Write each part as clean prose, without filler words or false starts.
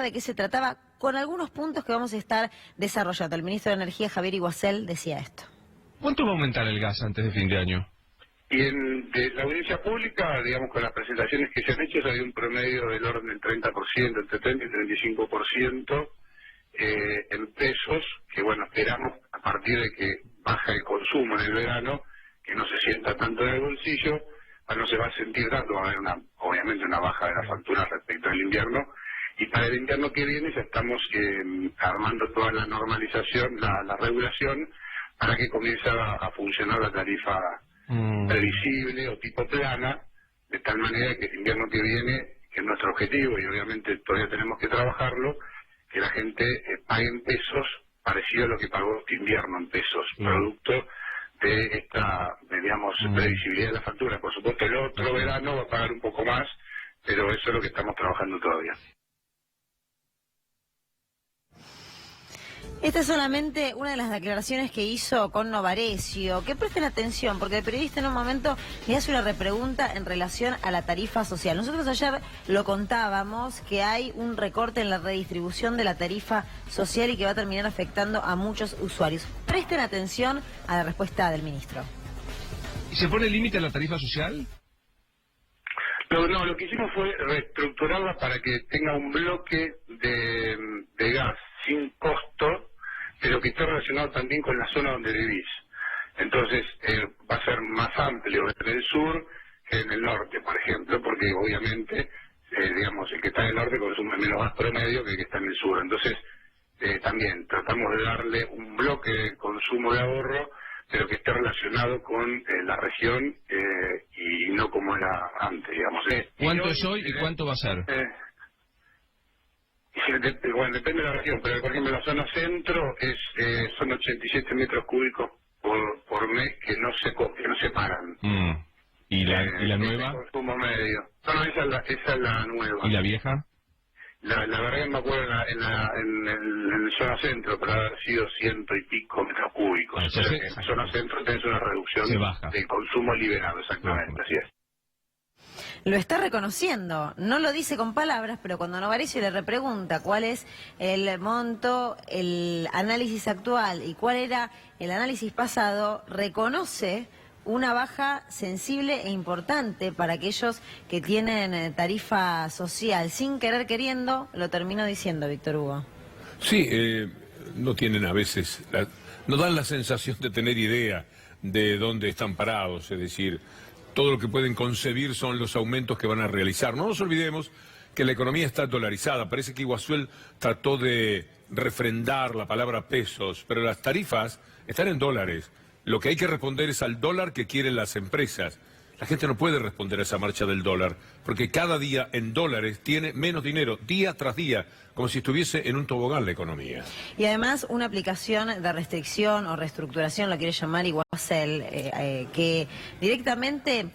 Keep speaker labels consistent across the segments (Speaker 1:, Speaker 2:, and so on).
Speaker 1: de qué se trataba, con algunos puntos que vamos a estar desarrollando. El ministro de Energía, Javier Iguazel, decía esto.
Speaker 2: ¿Cuánto va a aumentar el gas antes de fin de año?
Speaker 3: Y de la audiencia pública, digamos, con las presentaciones que se han hecho, hay un promedio del orden del 30%, entre 30 y 35% en pesos, que bueno, esperamos a partir de que baja el consumo en el verano, que no se sienta tanto en el bolsillo, no se va a sentir tanto, va a haber obviamente una baja de la factura respecto al invierno, y para el invierno que viene ya estamos armando toda la normalización, la regulación, para que comience a funcionar la tarifa previsible o tipo plana, de tal manera que el invierno que viene, que es nuestro objetivo, y obviamente todavía tenemos que trabajarlo, que la gente pague en pesos parecido a lo que pagó este invierno en pesos, producto de esta, digamos, previsibilidad de la factura. Por supuesto, el otro verano va a pagar un poco más, pero eso es lo que estamos trabajando todavía.
Speaker 1: Esta es solamente una de las declaraciones que hizo con Novarecio. Que presten atención, porque el periodista en un momento le hace una repregunta en relación a la tarifa social. Nosotros ayer lo contábamos, que hay un recorte en la redistribución de la tarifa social y que va a terminar afectando a muchos usuarios. Presten atención a la respuesta del ministro.
Speaker 2: ¿Y se pone límite a la tarifa social?
Speaker 3: No, lo que hicimos fue reestructurarla para que tenga un bloque de gas sin costo, pero que esté relacionado también con la zona donde vivís. Entonces va a ser más amplio en el sur que en el norte, por ejemplo, porque obviamente, digamos, el que está en el norte consume menos gas promedio que el que está en el sur. Entonces también tratamos de darle un bloque de consumo de ahorro, pero que esté relacionado con la región y no como era antes, digamos.
Speaker 2: ¿Cuánto es hoy y cuánto va a ser?
Speaker 3: Bueno, depende de la región, pero por ejemplo la zona centro son 87 metros cúbicos por mes que no se pagan.
Speaker 2: ¿Y la nueva?
Speaker 3: Consumo medio. No, esa es la nueva.
Speaker 2: ¿Y la vieja?
Speaker 3: La verdad que me acuerdo en la zona centro, pero haber sido 100 y pico metros cúbicos. O sea, en la zona centro tenés una reducción del consumo liberado, exactamente, así es.
Speaker 1: Lo está reconociendo, no lo dice con palabras, pero cuando Novarecio le repregunta cuál es el monto, el análisis actual y cuál era el análisis pasado, reconoce una baja sensible e importante para aquellos que tienen tarifa social. Sin querer queriendo, lo termino diciendo, Víctor Hugo.
Speaker 4: Sí, no tienen a veces, no dan la sensación de tener idea de dónde están parados, es decir, todo lo que pueden concebir son los aumentos que van a realizar. No nos olvidemos que la economía está dolarizada. Parece que Iguazú trató de refrendar la palabra pesos, pero las tarifas están en dólares. Lo que hay que responder es al dólar que quieren las empresas. La gente no puede responder a esa marcha del dólar, porque cada día en dólares tiene menos dinero, día tras día, como si estuviese en un tobogán la economía.
Speaker 1: Y además una aplicación de restricción o reestructuración, lo quiere llamar Iguazel, que directamente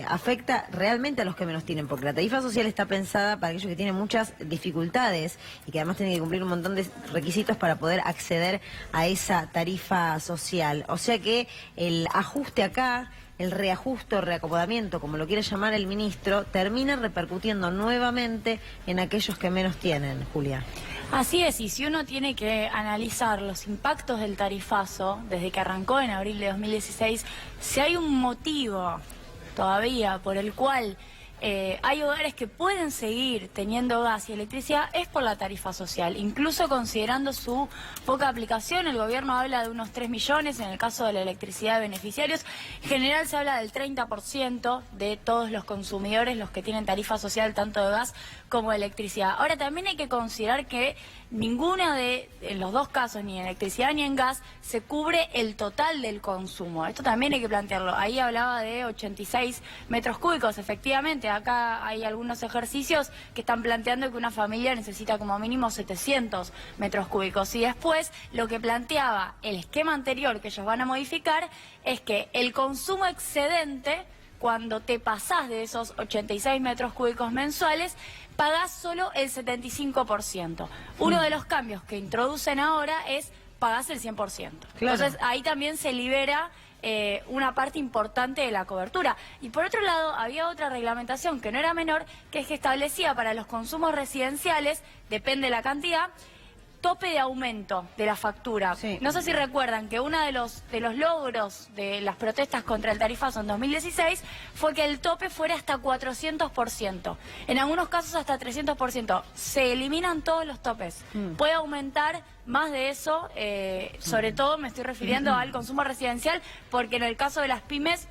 Speaker 1: afecta realmente a los que menos tienen, porque la tarifa social está pensada para aquellos que tienen muchas dificultades y que además tienen que cumplir un montón de requisitos para poder acceder a esa tarifa social. O sea que el ajuste acá, el reajuste o reacomodamiento, como lo quiere llamar el ministro, termina repercutiendo nuevamente en aquellos que menos tienen, Julia.
Speaker 5: Así es, y si uno tiene que analizar los impactos del tarifazo desde que arrancó en abril de 2016, si hay un motivo todavía por el cual hay hogares que pueden seguir teniendo gas y electricidad, es por la tarifa social. Incluso considerando su poca aplicación, el gobierno habla de unos 3 millones en el caso de la electricidad de beneficiarios. En general se habla del 30% de todos los consumidores, los que tienen tarifa social tanto de gas como de electricidad. Ahora también hay que considerar que ninguna en los dos casos, ni en electricidad ni en gas, se cubre el total del consumo. Esto también hay que plantearlo. Ahí hablaba de 86 metros cúbicos, efectivamente. Acá hay algunos ejercicios que están planteando que una familia necesita como mínimo 700 metros cúbicos. Y después, lo que planteaba el esquema anterior que ellos van a modificar es que el consumo excedente, cuando te pasás de esos 86 metros cúbicos mensuales, pagás solo el 75%. Uno de los cambios que introducen ahora es pagás el 100%. Claro. Entonces ahí también se libera una parte importante de la cobertura. Y por otro lado, había otra reglamentación que no era menor, que es que establecía para los consumos residenciales, depende de la cantidad, tope de aumento de la factura.
Speaker 1: Sí.
Speaker 5: No sé si recuerdan que uno de los logros de las protestas contra el tarifazo en 2016 fue que el tope fuera hasta 400%, en algunos casos hasta 300%. Se eliminan todos los topes. Puede aumentar más de eso, sobre todo me estoy refiriendo al consumo residencial, porque en el caso de las pymes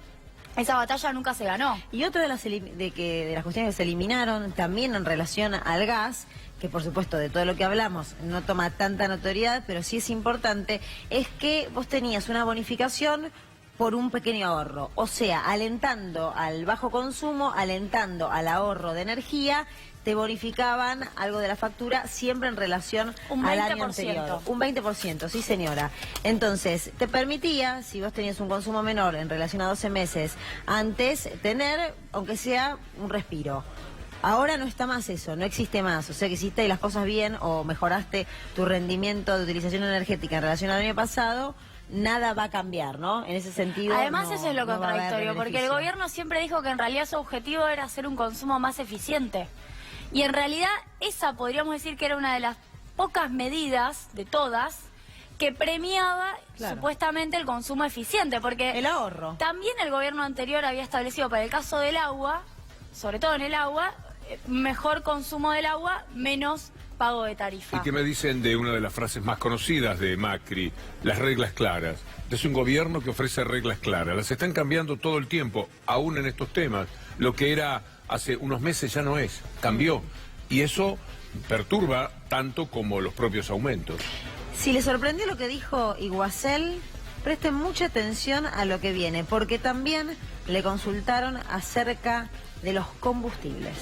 Speaker 5: esa batalla nunca se ganó.
Speaker 1: Y otra de las cuestiones que se eliminaron también en relación al gas, que por supuesto de todo lo que hablamos no toma tanta notoriedad, pero sí es importante, es que vos tenías una bonificación por un pequeño ahorro, o sea, alentando al bajo consumo, alentando al ahorro de energía, te bonificaban algo de la factura siempre en relación al año anterior. Un 20%, sí señora. Entonces, te permitía, si vos tenías un consumo menor en relación a 12 meses antes, tener, aunque sea, un respiro. Ahora no está más eso, no existe más. O sea que hiciste las cosas bien o mejoraste tu rendimiento de utilización energética en relación al año pasado, nada va a cambiar, ¿no? En ese sentido.
Speaker 5: Además,
Speaker 1: no,
Speaker 5: eso es lo
Speaker 1: no va a haber
Speaker 5: contradictorio, porque el
Speaker 1: beneficio.
Speaker 5: gobierno siempre dijo que en realidad su objetivo era hacer un consumo más eficiente. Y en realidad esa podríamos decir que era una de las pocas medidas, de todas, que premiaba supuestamente el consumo eficiente, porque
Speaker 1: el ahorro.
Speaker 5: También el gobierno anterior había establecido para el caso del agua, sobre todo en el agua, mejor consumo del agua, menos pago de tarifa.
Speaker 4: ¿Y qué me dicen de una de las frases más conocidas de Macri, las reglas claras? Es un gobierno que ofrece reglas claras, las están cambiando todo el tiempo, aún en estos temas. Lo que era hace unos meses ya no es, cambió. Y eso perturba tanto como los propios aumentos.
Speaker 1: Si les sorprendió lo que dijo Iguacel, presten mucha atención a lo que viene, porque también le consultaron acerca de los combustibles.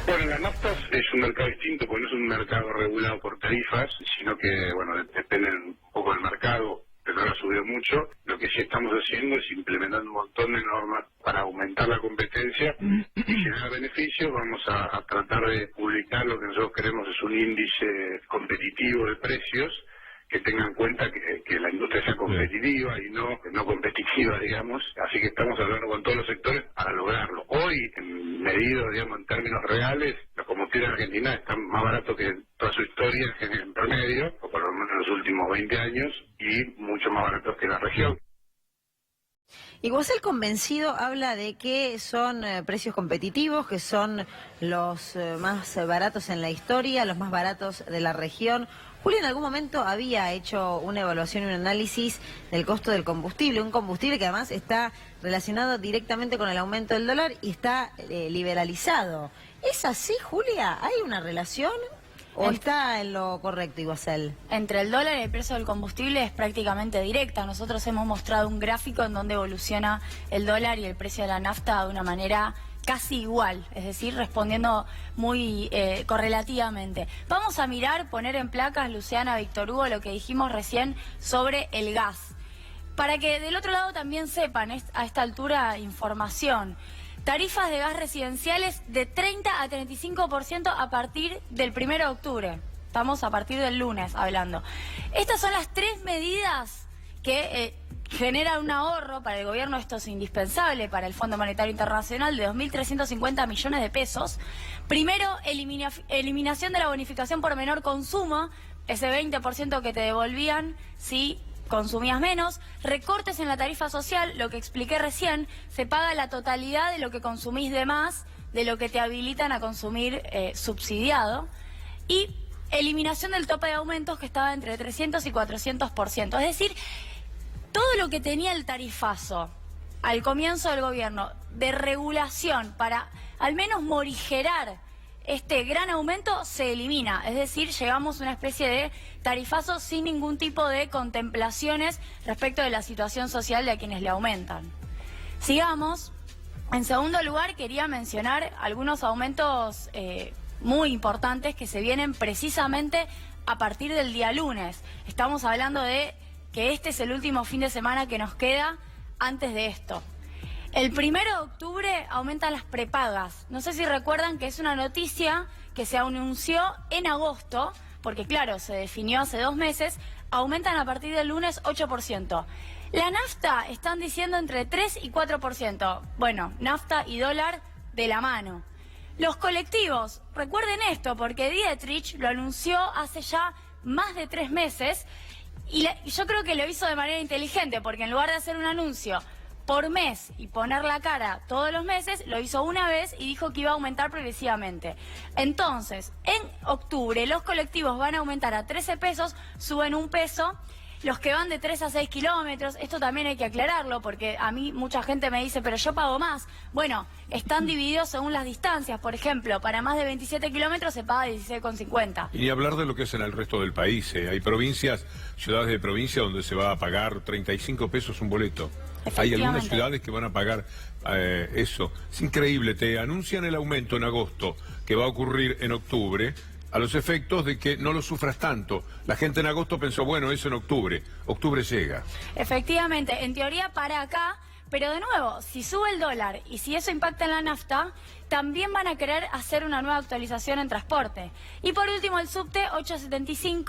Speaker 3: Bueno, la nafta es un mercado distinto, porque no es un mercado regulado por tarifas, sino que, bueno, depende un poco del mercado, pero ahora subió mucho. Lo que sí estamos haciendo es implementando un montón de normas para aumentar la competencia y generar beneficios. Vamos a tratar de publicar lo que nosotros queremos es un índice competitivo de precios, que tengan en cuenta que la industria sea competitiva y no competitiva, digamos. Así que estamos hablando con todos los sectores para lograrlo. Hoy, medido, digamos, en términos reales, los combustibles en Argentina están más baratos que en toda su historia en promedio, o por lo menos en los últimos 20 años, y mucho más baratos que la región.
Speaker 1: Iguacel convencido habla de que son precios competitivos, que son los más baratos en la historia, los más baratos de la región. Julio en algún momento había hecho una evaluación y un análisis del costo del combustible, un combustible que además está relacionado directamente con el aumento del dólar y está liberalizado. ¿Es así, Julia? ¿Hay una relación o está en lo correcto, Iguacel?
Speaker 5: Entre el dólar y el precio del combustible es prácticamente directa. Nosotros hemos mostrado un gráfico en donde evoluciona el dólar y el precio de la nafta de una manera casi igual, es decir, respondiendo muy correlativamente. Vamos a mirar, poner en placas, Luciana, Víctor Hugo, lo que dijimos recién sobre el gas. Para que del otro lado también sepan a esta altura información. Tarifas de gas residenciales de 30 a 35% a partir del 1 de octubre. Estamos a partir del lunes hablando. Estas son las tres medidas que generan un ahorro para el gobierno. Esto es indispensable para el Fondo Monetario Internacional de 2.350 millones de pesos. Primero, eliminación de la bonificación por menor consumo, ese 20% que te devolvían si consumías menos. Recortes en la tarifa social, lo que expliqué recién, se paga la totalidad de lo que consumís de más, de lo que te habilitan a consumir subsidiado. Y eliminación del tope de aumentos que estaba entre 300 y 400%. Es decir, todo lo que tenía el tarifazo al comienzo del gobierno de regulación para al menos morigerar este gran aumento se elimina. Es decir, llegamos a una especie de tarifazo sin ningún tipo de contemplaciones respecto de la situación social de a quienes le aumentan. Sigamos. En segundo lugar, quería mencionar algunos aumentos muy importantes que se vienen precisamente a partir del día lunes. Estamos hablando de que este es el último fin de semana que nos queda antes de esto. El 1 de octubre aumentan las prepagas. No sé si recuerdan que es una noticia que se anunció en agosto, porque claro, se definió hace 2 meses, aumentan a partir del lunes 8%. La nafta están diciendo entre 3 y 4%. Bueno, nafta y dólar de la mano. Los colectivos, recuerden esto, porque Dietrich lo anunció hace ya más de 3 meses y yo creo que lo hizo de manera inteligente, porque en lugar de hacer un anuncio por mes y poner la cara todos los meses, lo hizo una vez y dijo que iba a aumentar progresivamente. Entonces, en octubre los colectivos van a aumentar a 13 pesos, suben 1 peso. Los que van de 3 a 6 kilómetros, esto también hay que aclararlo, porque a mí mucha gente me dice, pero yo pago más. Bueno, están divididos según las distancias. Por ejemplo, para más de 27 kilómetros se paga 16,50.
Speaker 4: Y ni hablar de lo que es en el resto del país. Hay provincias, ciudades de provincia donde se va a pagar 35 pesos un boleto. Hay algunas ciudades que van a pagar eso. Es increíble, te anuncian el aumento en agosto, que va a ocurrir en octubre, a los efectos de que no lo sufras tanto. La gente en agosto pensó, bueno, eso en octubre. Octubre llega.
Speaker 5: Efectivamente, en teoría para acá, pero de nuevo, si sube el dólar y si eso impacta en la nafta, también van a querer hacer una nueva actualización en transporte. Y por último, el subte 8.75,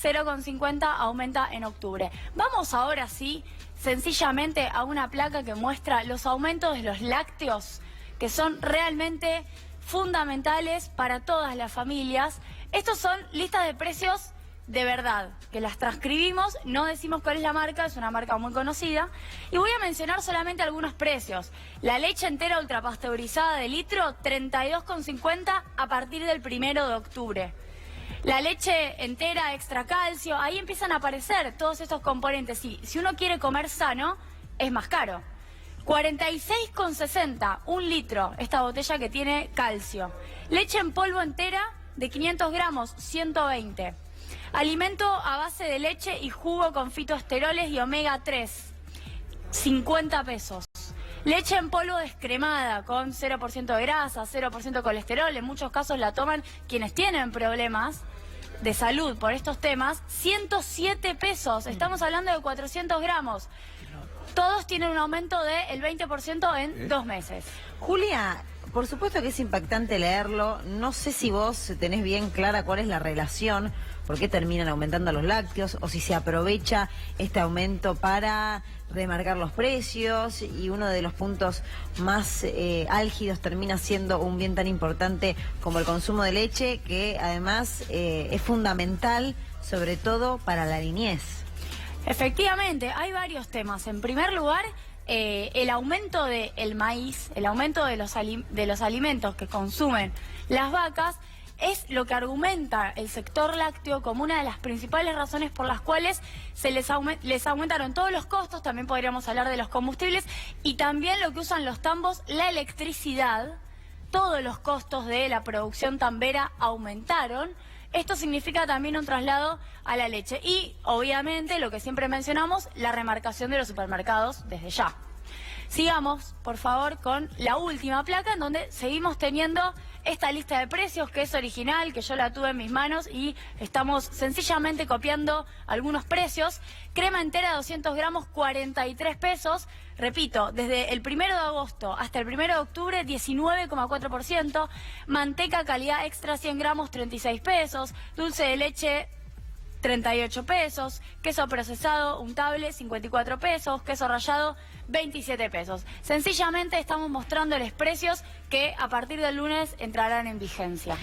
Speaker 5: 0,50 aumenta en octubre. Vamos ahora sí, sencillamente a una placa que muestra los aumentos de los lácteos, que son realmente fundamentales para todas las familias. Estos son listas de precios de verdad, que las transcribimos, no decimos cuál es la marca, es una marca muy conocida. Y voy a mencionar solamente algunos precios. La leche entera ultrapasteurizada de litro, 32,50 a partir del 1 de octubre. La leche entera extra calcio, ahí empiezan a aparecer todos estos componentes. Sí, si uno quiere comer sano, es más caro. 46,60, 1 litro, esta botella que tiene calcio. Leche en polvo entera de 500 gramos, 120. Alimento a base de leche y jugo con fitoesteroles y omega 3, 50 pesos. Leche en polvo descremada con 0% de grasa, 0% de colesterol, en muchos casos la toman quienes tienen problemas de salud por estos temas, 107 pesos. Estamos hablando de 400 gramos. Todos tienen un aumento del 20% en 2 meses.
Speaker 1: Julia, por supuesto que es impactante leerlo. No sé si vos tenés bien clara cuál es la relación, por qué terminan aumentando los lácteos, o si se aprovecha este aumento para remarcar los precios, y uno de los puntos más álgidos termina siendo un bien tan importante como el consumo de leche, que además es fundamental, sobre todo para la niñez.
Speaker 5: Efectivamente, hay varios temas. En primer lugar, el aumento del maíz, el aumento de los alimentos que consumen las vacas, es lo que argumenta el sector lácteo como una de las principales razones por las cuales les aumentaron todos los costos. También podríamos hablar de los combustibles y también lo que usan los tambos, la electricidad. Todos los costos de la producción tambera aumentaron. Esto significa también un traslado a la leche y, obviamente, lo que siempre mencionamos, la remarcación de los supermercados desde ya. Sigamos, por favor, con la última placa, en donde seguimos teniendo esta lista de precios, que es original, que yo la tuve en mis manos y estamos sencillamente copiando algunos precios. Crema entera 200 gramos, 43 pesos. Repito, desde el 1 de agosto hasta el 1 de octubre, 19,4%. Manteca calidad extra 100 gramos, 36 pesos. Dulce de leche, 38 pesos, queso procesado untable 54 pesos, queso rallado 27 pesos. Sencillamente estamos mostrándoles precios que a partir del lunes entrarán en vigencia.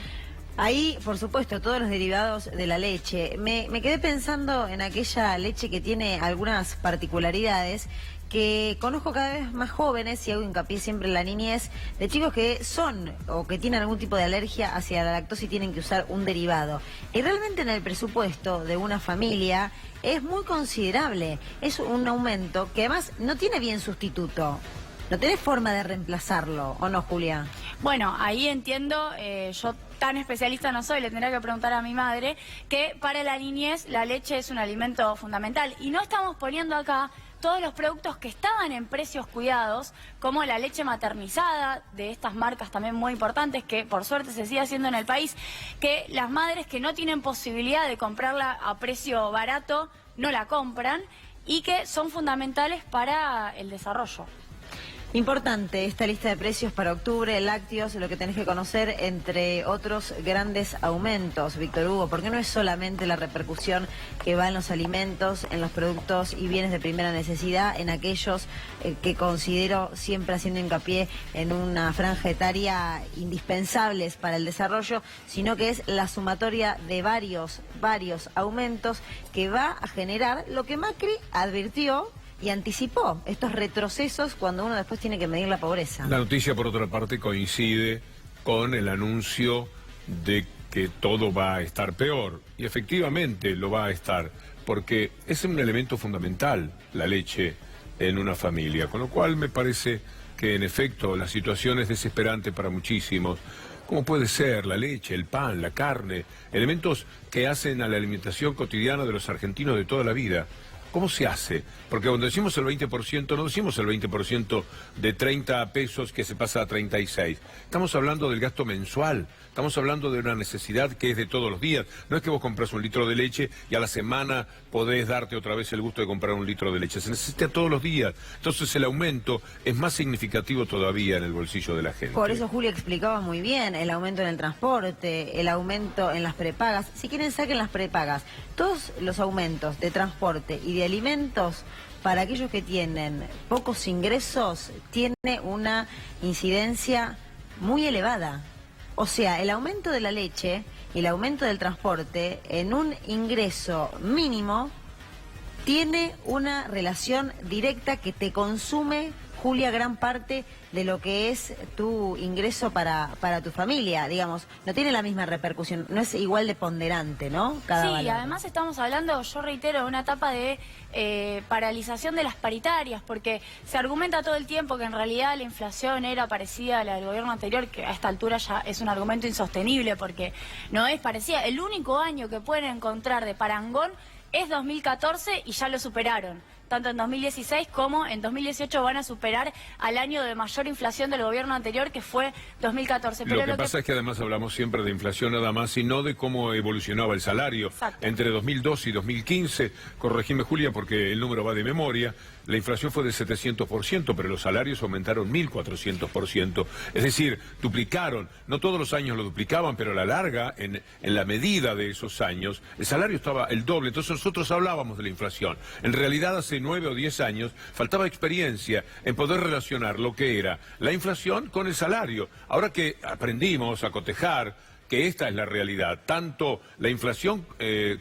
Speaker 1: Ahí, por supuesto, todos los derivados de la leche. Me quedé pensando en aquella leche que tiene algunas particularidades, que conozco cada vez más jóvenes, y hago hincapié siempre en la niñez, de chicos que son o que tienen algún tipo de alergia hacia la lactosa y tienen que usar un derivado. Y realmente en el presupuesto de una familia es muy considerable. Es un aumento que además no tiene bien sustituto. No tenés forma de reemplazarlo, ¿o no, Julia?
Speaker 5: Bueno, ahí entiendo, yo tan especialista no soy, le tendría que preguntar a mi madre, que para la niñez la leche es un alimento fundamental. Y no estamos poniendo acá todos los productos que estaban en precios cuidados, como la leche maternizada, de estas marcas también muy importantes, que por suerte se sigue haciendo en el país, que las madres que no tienen posibilidad de comprarla a precio barato, no la compran, y que son fundamentales para el desarrollo.
Speaker 1: Importante esta lista de precios para octubre, lácteos, lo que tenés que conocer, entre otros grandes aumentos, Víctor Hugo, porque no es solamente la repercusión que va en los alimentos, en los productos y bienes de primera necesidad, en aquellos que considero, siempre haciendo hincapié en una franja etaria, indispensables para el desarrollo, sino que es la sumatoria de varios aumentos que va a generar lo que Macri advirtió y anticipó, estos retrocesos cuando uno después tiene que medir la pobreza.
Speaker 4: La noticia, por otra parte, coincide con el anuncio de que todo va a estar peor. Y efectivamente lo va a estar, porque es un elemento fundamental, la leche, en una familia. Con lo cual me parece que, en efecto, la situación es desesperante para muchísimos. ¿Cómo puede ser la leche, el pan, la carne, elementos que hacen a la alimentación cotidiana de los argentinos de toda la vida? ¿Cómo se hace? Porque cuando decimos el 20%, no decimos el 20% de 30 pesos que se pasa a 36. Estamos hablando del gasto mensual, estamos hablando de una necesidad que es de todos los días. No es que vos compras un litro de leche y a la semana podés darte otra vez el gusto de comprar un litro de leche. Se necesita todos los días. Entonces el aumento es más significativo todavía en el bolsillo de la gente.
Speaker 1: Por eso Julio explicaba muy bien el aumento en el transporte, el aumento en las prepagas. Si quieren, saquen las prepagas. Todos los aumentos de transporte y de alimentos para aquellos que tienen pocos ingresos tiene una incidencia muy elevada. O sea, el aumento de la leche y el aumento del transporte en un ingreso mínimo tiene una relación directa que te consume, Julia, gran parte de lo que es tu ingreso para tu familia, digamos. No tiene la misma repercusión, no es igual de ponderante, ¿no? Cada valor.
Speaker 5: Además estamos hablando, yo reitero, de una etapa de paralización de las paritarias, porque se argumenta todo el tiempo que en realidad la inflación era parecida a la del gobierno anterior, que a esta altura ya es un argumento insostenible, porque no es parecida. El único año que pueden encontrar de parangón es 2014 y ya lo superaron. Tanto en 2016 como en 2018 van a superar al año de mayor inflación del gobierno anterior, que fue 2014.
Speaker 4: Pero lo que pasa es que además hablamos siempre de inflación nada más y no de cómo evolucionaba el salario.
Speaker 5: Exacto. Entre
Speaker 4: 2002 y 2015, corregime Julia porque el número va de memoria, la inflación fue de 700%, pero los salarios aumentaron 1.400%. Es decir, duplicaron. No todos los años lo duplicaban, pero a la larga, en la medida de esos años, el salario estaba el doble. Entonces nosotros hablábamos de la inflación. En realidad, hace 9 o 10 años faltaba experiencia en poder relacionar lo que era la inflación con el salario. Ahora que aprendimos a cotejar que esta es la realidad, tanto la inflación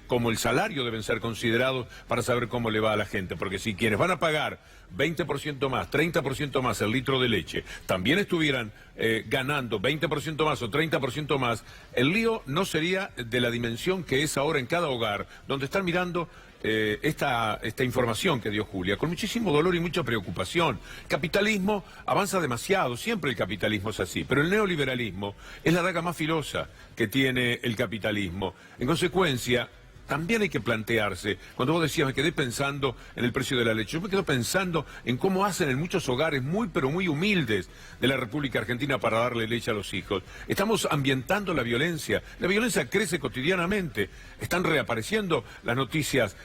Speaker 4: como el salario deben ser considerados para saber cómo le va a la gente, porque si quienes van a pagar 20% más, 30% más el litro de leche, también estuvieran ganando 20% más o 30% más, el lío no sería de la dimensión que es ahora en cada hogar, donde están mirando esta información que dio Julia, con muchísimo dolor y mucha preocupación. El capitalismo avanza demasiado, siempre el capitalismo es así, pero el neoliberalismo es la daga más filosa que tiene el capitalismo. En consecuencia, también hay que plantearse, cuando vos decías, me quedé pensando en el precio de la leche, yo me quedo pensando en cómo hacen en muchos hogares muy pero muy humildes de la República Argentina para darle leche a los hijos. Estamos ambientando la violencia crece cotidianamente, están reapareciendo las noticias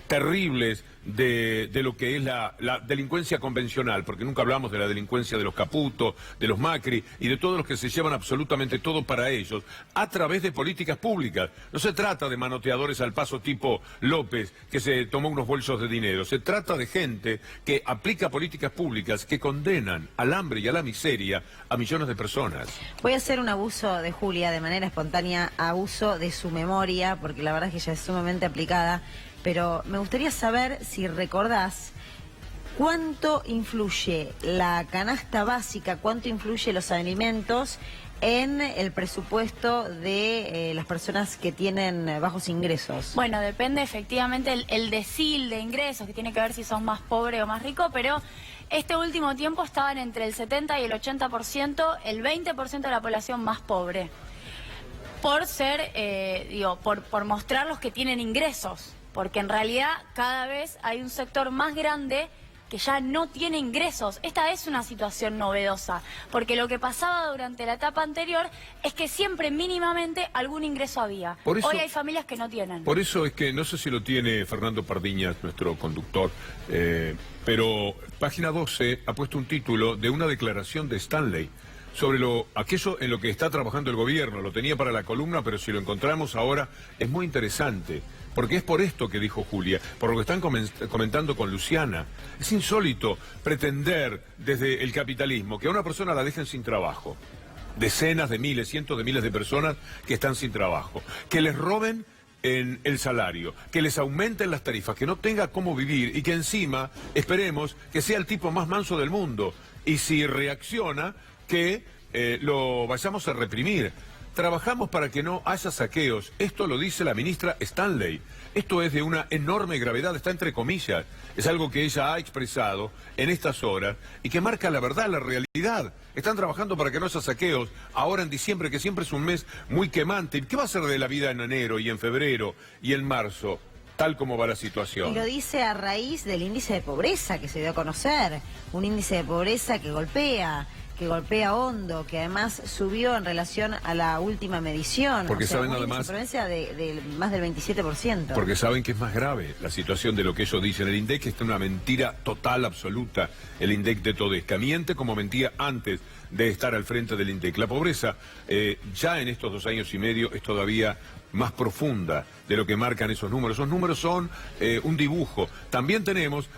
Speaker 4: terribles de lo que es la delincuencia convencional, porque nunca hablamos de la delincuencia de los Caputo, de los Macri y de todos los que se llevan absolutamente todo para ellos, a través de políticas públicas. No se trata de manoteadores al paso tipo López, que se tomó unos bolsos de dinero. Se trata de gente que aplica políticas públicas que condenan al hambre y a la miseria a millones de personas.
Speaker 1: Voy a hacer un abuso de Julia de manera espontánea, abuso de su memoria, porque la verdad es que ella es sumamente aplicada. Pero me gustaría saber si recordás cuánto influye la canasta básica, cuánto influye los alimentos en el presupuesto de las personas que tienen bajos ingresos.
Speaker 5: Bueno, depende efectivamente el decil de ingresos, que tiene que ver si sos más pobre o más rico, pero este último tiempo estaban entre el 70 y el 80%, el 20% de la población más pobre. Por ser, por mostrar los que tienen ingresos. Porque en realidad cada vez hay un sector más grande que ya no tiene ingresos. Esta es una situación novedosa, porque lo que pasaba durante la etapa anterior es que siempre mínimamente algún ingreso había.
Speaker 4: Por eso,
Speaker 5: hoy hay familias que no tienen.
Speaker 4: Por eso es que, no sé si lo tiene Fernando Pardiñas, nuestro conductor, pero Página 12 ha puesto un título de una declaración de Stanley sobre aquello en lo que está trabajando el gobierno. Lo tenía para la columna, pero si lo encontramos ahora es muy interesante, porque es por esto que dijo Julia, por lo que están comentando con Luciana. Es insólito pretender desde el capitalismo que a una persona la dejen sin trabajo. Decenas de miles, cientos de miles de personas que están sin trabajo, que les roben en el salario, que les aumenten las tarifas, que no tenga cómo vivir y que encima esperemos que sea el tipo más manso del mundo, y si reacciona que lo vayamos a reprimir. Trabajamos para que no haya saqueos. Esto lo dice la ministra Stanley. Esto es de una enorme gravedad, está entre comillas. Es algo que ella ha expresado en estas horas y que marca la verdad, la realidad. Están trabajando para que no haya saqueos ahora en diciembre, que siempre es un mes muy quemante. ¿Qué va a ser de la vida en enero y en febrero y en marzo, tal como va la situación?
Speaker 1: Y lo dice a raíz del índice de pobreza que se dio a conocer. Un índice de pobreza que golpea hondo, que además subió en relación a la última medición.
Speaker 4: Porque saben además...
Speaker 1: de más del 27%.
Speaker 4: Porque saben que es más grave la situación de lo que ellos dicen. El INDEC es una mentira total, absoluta. El INDEC de Todesca miente como mentía antes de estar al frente del INDEC. La pobreza ya en estos 2 años y medio es todavía más profunda de lo que marcan esos números. Esos números son un dibujo. También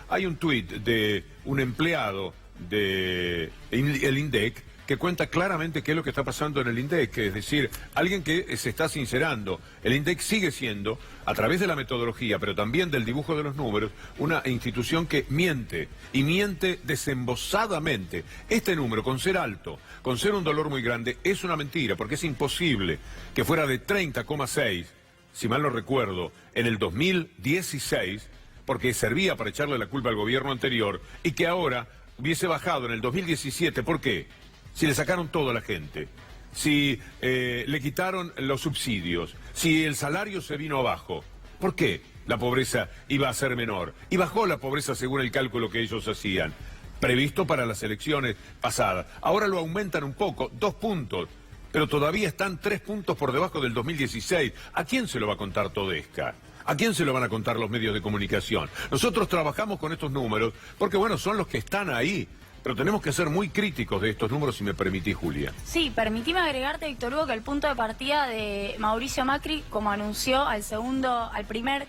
Speaker 4: hay un tuit de un empleado del INDEC que cuenta claramente qué es lo que está pasando en el INDEC, es decir, alguien que se está sincerando. El INDEC sigue siendo, a través de la metodología, pero también del dibujo de los números, una institución que miente, y miente desembosadamente. Este número, con ser alto, con ser un dolor muy grande, es una mentira, porque es imposible que fuera de 30,6, si mal no recuerdo, en el 2016, porque servía para echarle la culpa al gobierno anterior, y que ahora hubiese bajado en el 2017. ¿Por qué? Si le sacaron todo a la gente, si le quitaron los subsidios, si el salario se vino abajo, ¿por qué la pobreza iba a ser menor? Y bajó la pobreza según el cálculo que ellos hacían, previsto para las elecciones pasadas. Ahora lo aumentan un poco, 2 puntos, pero todavía están 3 puntos por debajo del 2016. ¿A quién se lo va a contar Todesca? ¿A quién se lo van a contar los medios de comunicación? Nosotros trabajamos con estos números porque, bueno, son los que están ahí. Pero tenemos que ser muy críticos de estos números, si me permitís, Julia.
Speaker 5: Sí, permitime agregarte, Víctor Hugo, que el punto de partida de Mauricio Macri, como anunció al primer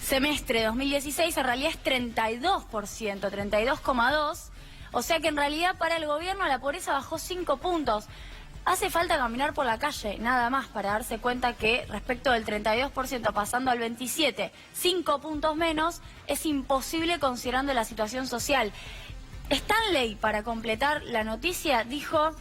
Speaker 5: semestre de 2016, en realidad es 32%, 32,2%. O sea que en realidad para el gobierno la pobreza bajó 5 puntos. Hace falta caminar por la calle, nada más, para darse cuenta que respecto del 32% pasando al 27%, 5 puntos menos, es imposible considerando la situación social. Stanley, para completar la noticia, dijo: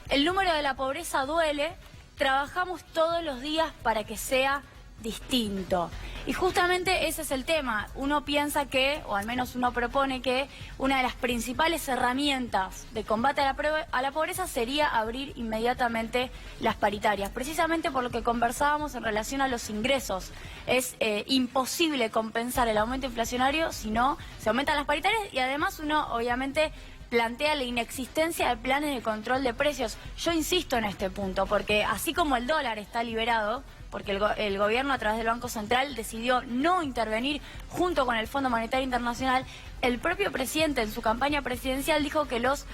Speaker 5: el número de la pobreza duele, trabajamos todos los días para que sea distinto. Y justamente ese es el tema. Uno piensa que, o al menos uno propone que, una de las principales herramientas de combate a la pobreza sería abrir inmediatamente las paritarias, precisamente por lo que conversábamos en relación a los ingresos. Es imposible compensar el aumento inflacionario si no se aumentan las paritarias, y además uno obviamente plantea la inexistencia de planes de control de precios. Yo insisto en este punto, porque así como el dólar está liberado, porque el gobierno a través del Banco Central decidió no intervenir junto con el Fondo Monetario Internacional, el propio presidente en su campaña presidencial dijo que los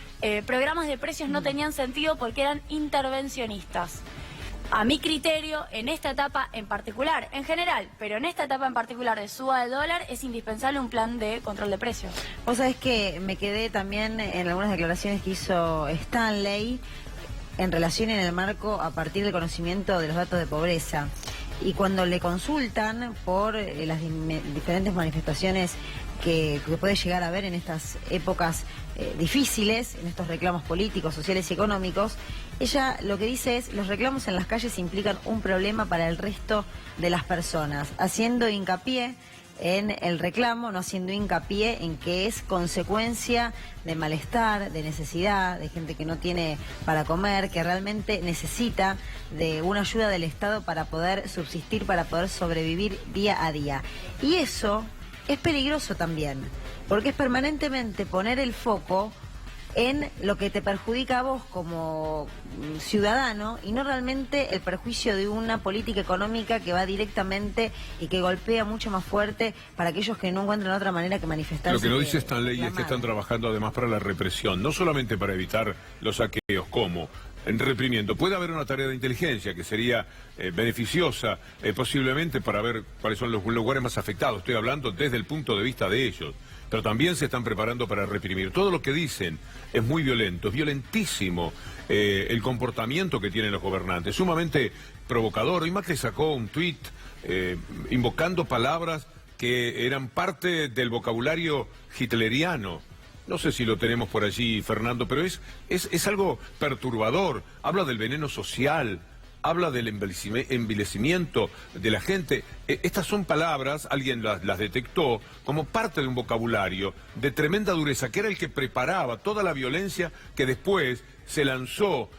Speaker 5: programas de precios no tenían sentido porque eran intervencionistas. A mi criterio, en esta etapa en particular, en general, pero en esta etapa en particular de suba del dólar, es indispensable un plan de control de precios.
Speaker 1: Vos sabés que me quedé también en algunas declaraciones que hizo Stanley en relación en el marco a partir del conocimiento de los datos de pobreza. Y cuando le consultan por las diferentes manifestaciones que puede llegar a haber en estas épocas difíciles, en estos reclamos políticos, sociales y económicos, ella lo que dice es: los reclamos en las calles implican un problema para el resto de las personas, haciendo hincapié en el reclamo, no haciendo hincapié en que es consecuencia de malestar, de necesidad, de gente que no tiene para comer, que realmente necesita de una ayuda del Estado para poder subsistir, para poder sobrevivir día a día. Y eso es peligroso también, porque es permanentemente poner el foco en lo que te perjudica a vos como ciudadano y no realmente el perjuicio de una política económica que va directamente y que golpea mucho más fuerte para aquellos que no encuentran otra manera que manifestarse.
Speaker 4: Lo que no dice esta ley es que
Speaker 1: reclamar.
Speaker 4: están trabajando además para la represión, no solamente para evitar los saqueos, como en reprimiendo. Puede haber una tarea de inteligencia que sería beneficiosa posiblemente para ver cuáles son los lugares más afectados. Estoy hablando desde el punto de vista de ellos. Pero también se están preparando para reprimir. Todo lo que dicen es muy violento, es violentísimo el comportamiento que tienen los gobernantes, sumamente provocador. Hoy Macri sacó un tuit invocando palabras que eran parte del vocabulario hitleriano. No sé si lo tenemos por allí, Fernando, pero es algo perturbador. Habla del veneno social, habla del envilecimiento de la gente. Estas son palabras, alguien las detectó, como parte de un vocabulario de tremenda dureza, que era el que preparaba toda la violencia que después se lanzó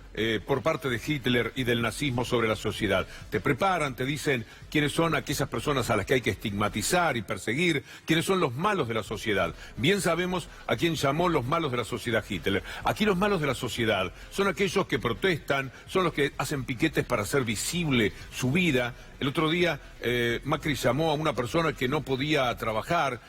Speaker 4: por parte de Hitler y del nazismo sobre la sociedad. Te preparan, te dicen quiénes son aquellas personas a las que hay que estigmatizar y perseguir, quiénes son los malos de la sociedad. Bien sabemos a quién llamó los malos de la sociedad Hitler. Aquí los malos de la sociedad son aquellos que protestan, son los que hacen piquetes para hacer visible su vida. El otro día Macri llamó a una persona que no podía trabajar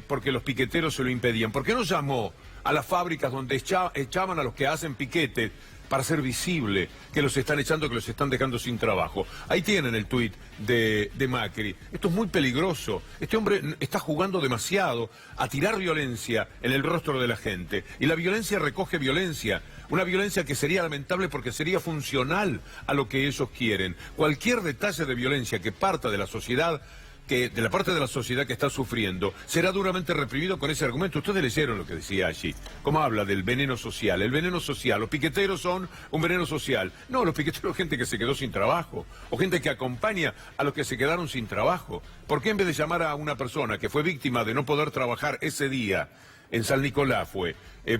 Speaker 4: porque los piqueteros se lo impedían. ¿Por qué no llamó a las fábricas donde echaban a los que hacen piquetes para hacer visible que los están echando, que los están dejando sin trabajo? Ahí tienen el tuit de Macri. Esto es muy peligroso. Este hombre está jugando demasiado a tirar violencia en el rostro de la gente. Y la violencia recoge violencia. Una violencia que sería lamentable porque sería funcional a lo que ellos quieren. Cualquier detalle de violencia que parta de la sociedad, de la parte de la sociedad que está sufriendo, será duramente reprimido con ese argumento. Ustedes leyeron lo que decía allí, cómo habla del veneno social. El veneno social, los piqueteros son un veneno social. No, los piqueteros son gente que se quedó sin trabajo, o gente que acompaña a los que se quedaron sin trabajo. ¿Por qué en vez de llamar a una persona que fue víctima de no poder trabajar ese día, en San Nicolás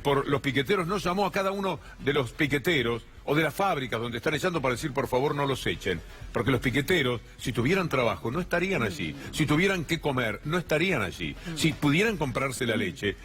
Speaker 4: por los piqueteros, no llamó a cada uno de los piqueteros o de las fábricas donde están echando para decir por favor no los echen? Porque los piqueteros, si tuvieran trabajo, no estarían allí. Si tuvieran que comer, no estarían allí. Si pudieran comprarse la leche,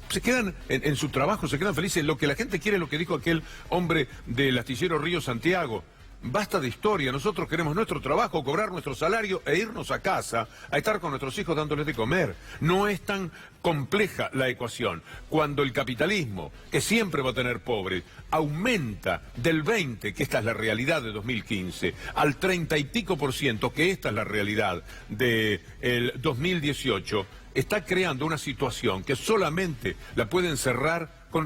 Speaker 4: se quedan en su trabajo, se quedan felices. Lo que la gente quiere es lo que dijo aquel hombre del astillero Río Santiago. Basta de historia, nosotros queremos nuestro trabajo, cobrar nuestro salario e irnos a casa a estar con nuestros hijos dándoles de comer. No es tan compleja la ecuación. Cuando el capitalismo, que siempre va a tener pobres, aumenta del 20%, que esta es la realidad de 2015, al 30 y pico %, que esta es la realidad del 2018, está creando una situación que solamente la pueden cerrar